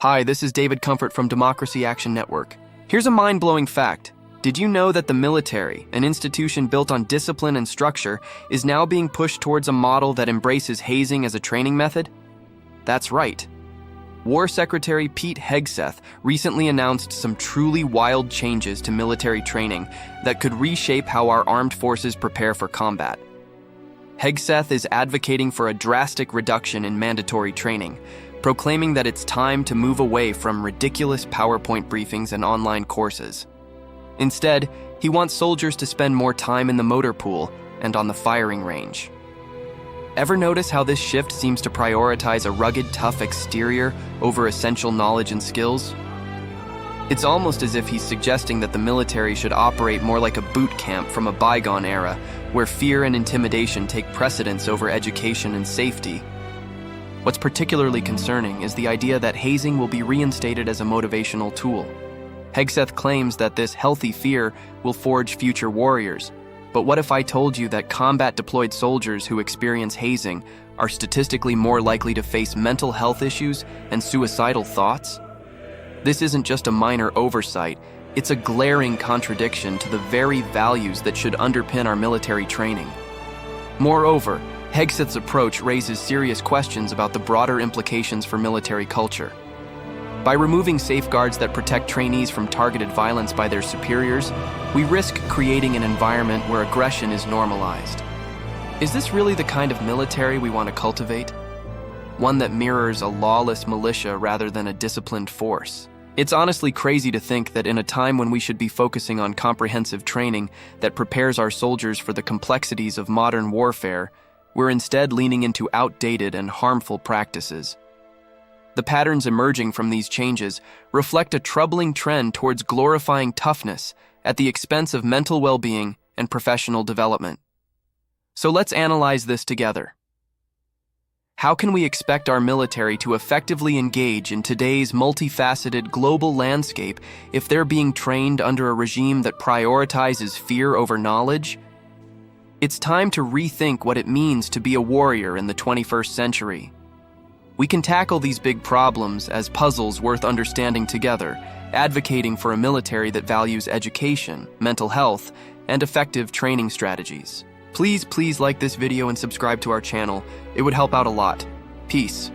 Hi, this is David Comfort from Democracy Action Network. Here's a mind-blowing fact. Did you know that the military, an institution built on discipline and structure, is now being pushed towards a model that embraces hazing as a training method? That's right. War Secretary Pete Hegseth recently announced some truly wild changes to military training that could reshape how our armed forces prepare for combat. Hegseth is advocating for a drastic reduction in mandatory training, proclaiming that it's time to move away from ridiculous PowerPoint briefings and online courses. Instead, he wants soldiers to spend more time in the motor pool and on the firing range. Ever notice how this shift seems to prioritize a rugged, tough exterior over essential knowledge and skills? It's almost as if he's suggesting that the military should operate more like a boot camp from a bygone era, where fear and intimidation take precedence over education and safety. What's particularly concerning is the idea that hazing will be reinstated as a motivational tool. Hegseth claims that this healthy fear will forge future warriors. But what if I told you that combat-deployed soldiers who experience hazing are statistically more likely to face mental health issues and suicidal thoughts? This isn't just a minor oversight, it's a glaring contradiction to the very values that should underpin our military training. Moreover, Hegseth's approach raises serious questions about the broader implications for military culture. By removing safeguards that protect trainees from targeted violence by their superiors, we risk creating an environment where aggression is normalized. Is this really the kind of military we want to cultivate? One that mirrors a lawless militia rather than a disciplined force? It's honestly crazy to think that in a time when we should be focusing on comprehensive training that prepares our soldiers for the complexities of modern warfare, we're instead leaning into outdated and harmful practices. The patterns emerging from these changes reflect a troubling trend towards glorifying toughness at the expense of mental well-being and professional development. So let's analyze this together. How can we expect our military to effectively engage in today's multifaceted global landscape if they're being trained under a regime that prioritizes fear over knowledge? It's time to rethink what it means to be a warrior in the 21st century. We can tackle these big problems as puzzles worth understanding together, advocating for a military that values education, mental health, and effective training strategies. Please like this video and subscribe to our channel. It would help out a lot. Peace.